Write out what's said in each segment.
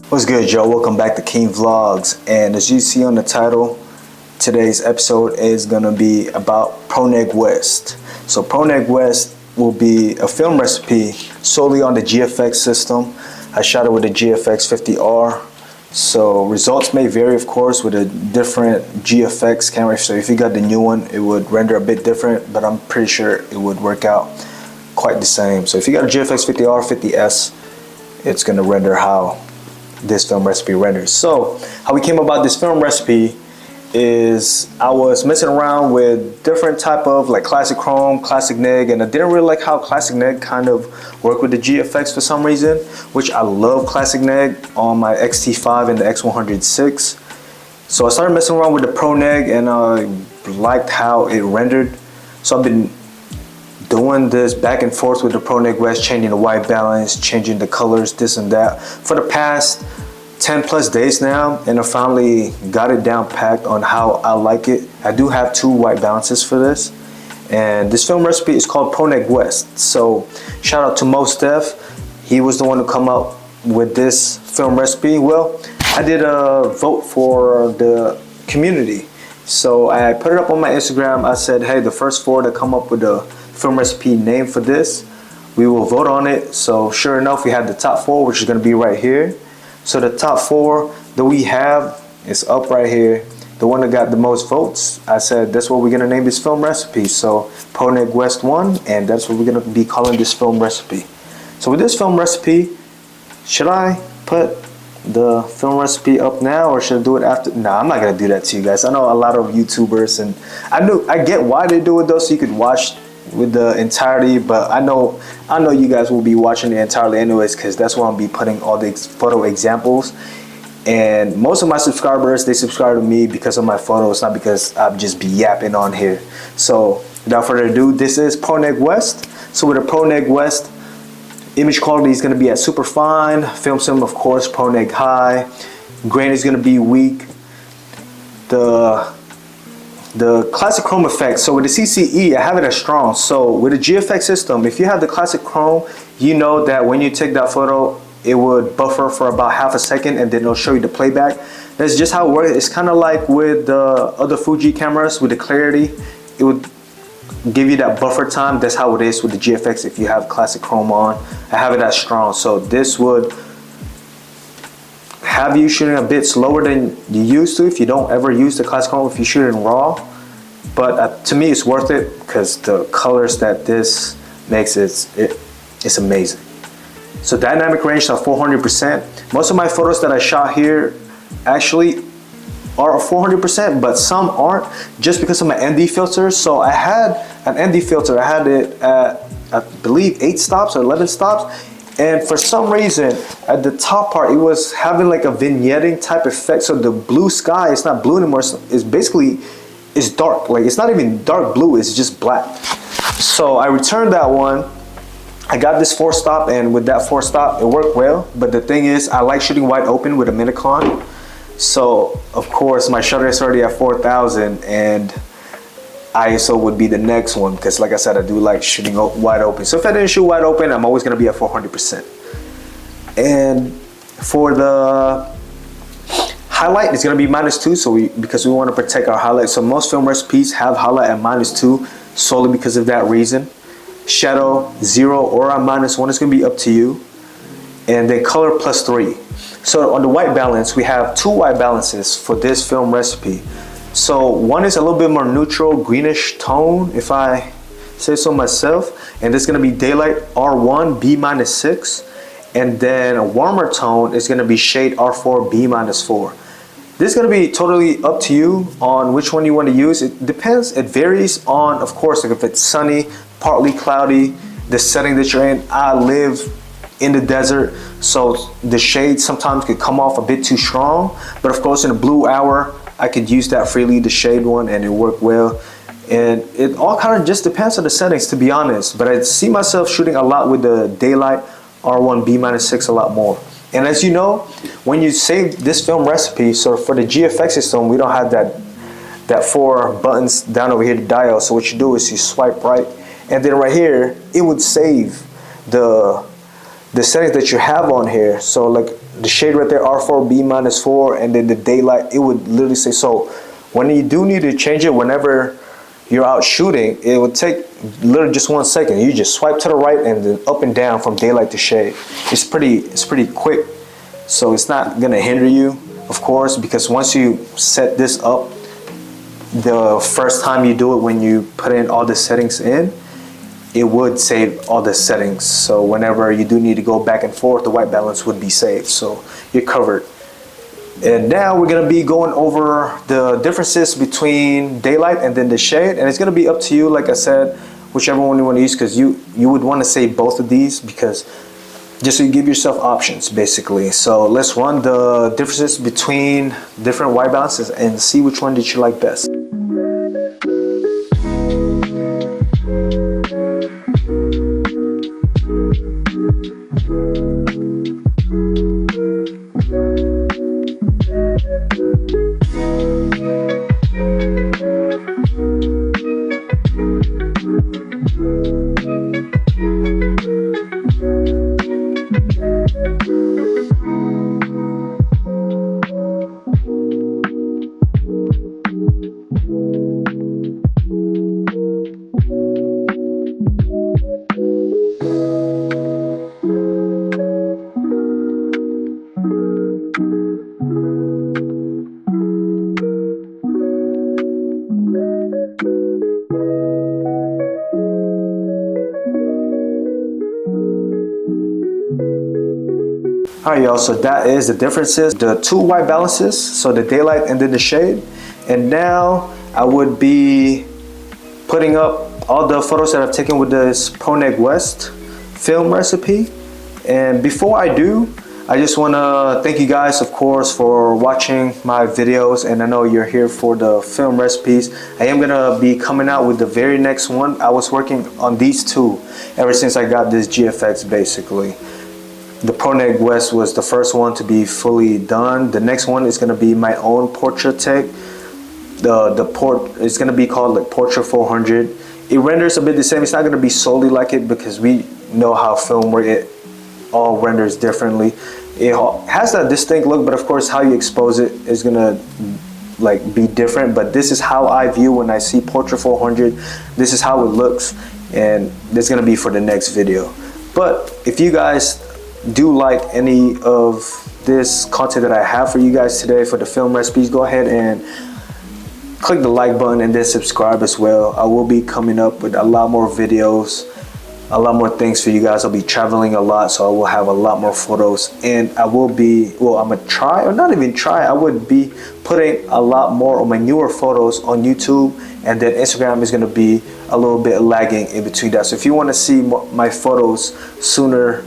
What's good, Joe? Welcome back to KEEM Vlogs. And as you see on the title, today's episode is going to be about Preg West. So Preg West will be a film recipe solely on the GFX system. I shot it with the GFX 50R. So results may vary, of course, with a different GFX camera. So if you got the new one, it would render a bit different, but I'm pretty sure it would work out quite the same. So if you got a GFX 50R, 50S, it's going to render how this film recipe renders. So how we came about this film recipe is I was messing around with different type of like classic chrome, classic neg, and I didn't really like how classic neg kind of worked with the GFX for some reason, which I love classic neg on my X-T5 and the X106. So I started messing around with the Pro Neg and I liked how it rendered. So I've been doing this back and forth with the Pro Neg West, changing the white balance, changing the colors, this and that, for the past 10 plus days now, and I finally got it down packed on how I like it. I do have two white balances for this, and this film recipe is called Pro Neg West. So shout out to Mo Steph. He was the one who come up with this film recipe. Well, I did a vote for the community. So I put it up on my Instagram. I said, hey, the first 4 that come up with a film recipe name for this, we will vote on it. So sure enough, we had the top 4, which is going to be right here. So the top 4 that we have is up right here. The one that got the most votes, I said that's what we're going to name this film recipe. So Pro Neg West 1, and that's what we're going to be calling this film recipe. So with this film recipe, should I put the film recipe up now or should I do it after? Nah, I'm not going to do that to you guys. I know a lot of YouTubers, and I get why they do it though, so you could watch with the entirety, but I know you guys will be watching it entirely anyways, because that's where I'll be putting all the photo examples. And most of my subscribers, they subscribe to me because of my photos, not because I'm just be yapping on here. So without further ado, this is Pro Neg West. So with a Pro Neg West, image quality is going to be at super fine, film sim of course Pro Neg high, grain is going to be weak. The classic chrome effect, so with the CCE, I have it as strong. So with a GFX system, if you have the classic chrome, you know that when you take that photo, it would buffer for about half a second and then it'll show you the playback. That's just how it works. It's kind of like with the other Fuji cameras with the clarity, it would give you that buffer time. That's how it is with the GFX if you have classic chrome on. I have it as strong, so this would have you shooting a bit slower than you used to if you don't ever use the classic chrome if you shoot it in raw. But to me, it's worth it because the colors that this makes, it's amazing. So dynamic range is 400%. Most of my photos that I shot here actually are 400%, but some aren't just because of my ND filter. So I had an ND filter. I had it at, I believe, 8 stops or 11 stops. And for some reason, at the top part, it was having like a vignetting type effect. So the blue sky, it's not blue anymore. It's basically, it's dark. Like it's not even dark blue, it's just black. So I returned that one. I got this 4 stop, and with that 4 stop, it worked well. But the thing is, I like shooting wide open with a Minicon. So of course, my shutter is already at 4,000, and ISO would be the next one, because like I said, I do like shooting wide open. So if I didn't shoot wide open, I'm always going to be at 400%. And for the highlight, it's going to be -2, so because we want to protect our highlight. So most film recipes have highlight at -2 solely because of that reason. Shadow 0 or at -1 is going to be up to you. And then color +3. So on the white balance, we have 2 white balances for this film recipe. So one is a little bit more neutral, greenish tone, if I say so myself. And this is going to be daylight R1 B-6. And then a warmer tone is going to be shade R4 B-4. This is going to be totally up to you on which one you want to use. It depends. It varies on, of course, like if it's sunny, partly cloudy, the setting that you're in. I live in the desert, so the shade sometimes could come off a bit too strong. But of course, in the blue hour, I could use that freely, the shade one, and it worked well. And it all kind of just depends on the settings, to be honest. But I see myself shooting a lot with the daylight R1 B-6 a lot more. And as you know, when you save this film recipe, so for the GFX system, we don't have that 4 buttons down over here, the dial. So what you do is you swipe right, and then right here, it would save the settings that you have on here. So like the shade right there, R4 B-4, and then the daylight, it would literally say. So when you do need to change it, whenever you're out shooting, it would take literally just 1 second. You just swipe to the right and then up and down from daylight to shade. It's pretty quick, so it's not gonna hinder you, of course, because once you set this up, the first time you do it, when you put in all the settings in, it would save all the settings. So whenever you do need to go back and forth, the white balance would be saved. So you're covered. And now we're gonna be going over the differences between daylight and then the shade. And it's gonna be up to you, like I said, whichever one you wanna use, because you would wanna save both of these, because just so you give yourself options, basically. So let's run the differences between different white balances and see which one did you like best. Alright y'all, so that is the differences, the two white balances, so the daylight and then the shade. And now I would be putting up all the photos that I've taken with this Preg West film recipe. And before I do, I just want to thank you guys, of course, for watching my videos. And I know you're here for the film recipes. I am going to be coming out with the very next one. I was working on these two ever since I got this GFX, basically. The Preg West was the first one to be fully done. The next one is going to be my own portrait take. It's going to be called like Portrait 400. It renders a bit the same. It's not going to be solely like it, because we know how film works. It all renders differently. It has that distinct look, but of course how you expose it is going to like be different. But this is how I view when I see Portrait 400. This is how it looks, and this is going to be for the next video. But if you guys do like any of this content that I have for you guys today for the film recipes, go ahead and click the like button and then subscribe as well. I will be coming up with a lot more videos, a lot more things for you guys. I'll be traveling a lot, so I will have a lot more photos, and I will be, well, I'm gonna try, or not even try, I would be putting a lot more of my newer photos on YouTube, and then Instagram is gonna be a little bit lagging in between that. So if you want to see my photos sooner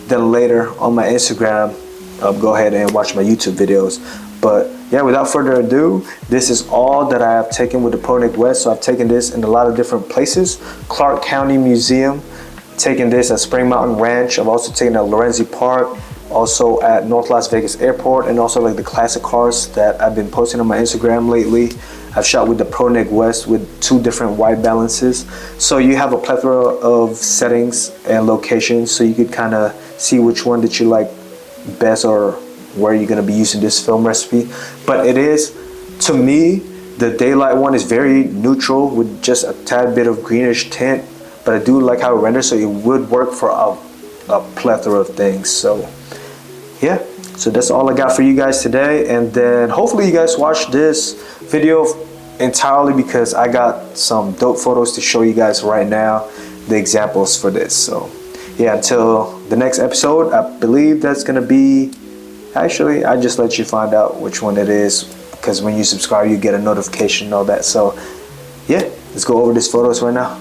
than later on my Instagram, go ahead and watch my YouTube videos. But yeah, without further ado, this is all that I have taken with the Preg West. So I've taken this in a lot of different places. Clark County Museum, taken this at Spring Mountain Ranch. I've also taken it at Lorenzi Park, also at North Las Vegas Airport, and also like the classic cars that I've been posting on my Instagram lately. I've shot with the Preg West with two different white balances. So you have a plethora of settings and locations, so you could kind of see which one that you like best or where you're going to be using this film recipe. But it is, to me, the daylight one is very neutral with just a tad bit of greenish tint, but I do like how it renders, so it would work for a plethora of things. So yeah, so that's all I got for you guys today. And then hopefully you guys watch this video entirely, because I got some dope photos to show you guys right now, the examples for this. So yeah, until the next episode, I believe that's gonna be, actually I just let you find out which one it is, because when you subscribe you get a notification and all that. So yeah, let's go over these photos right now.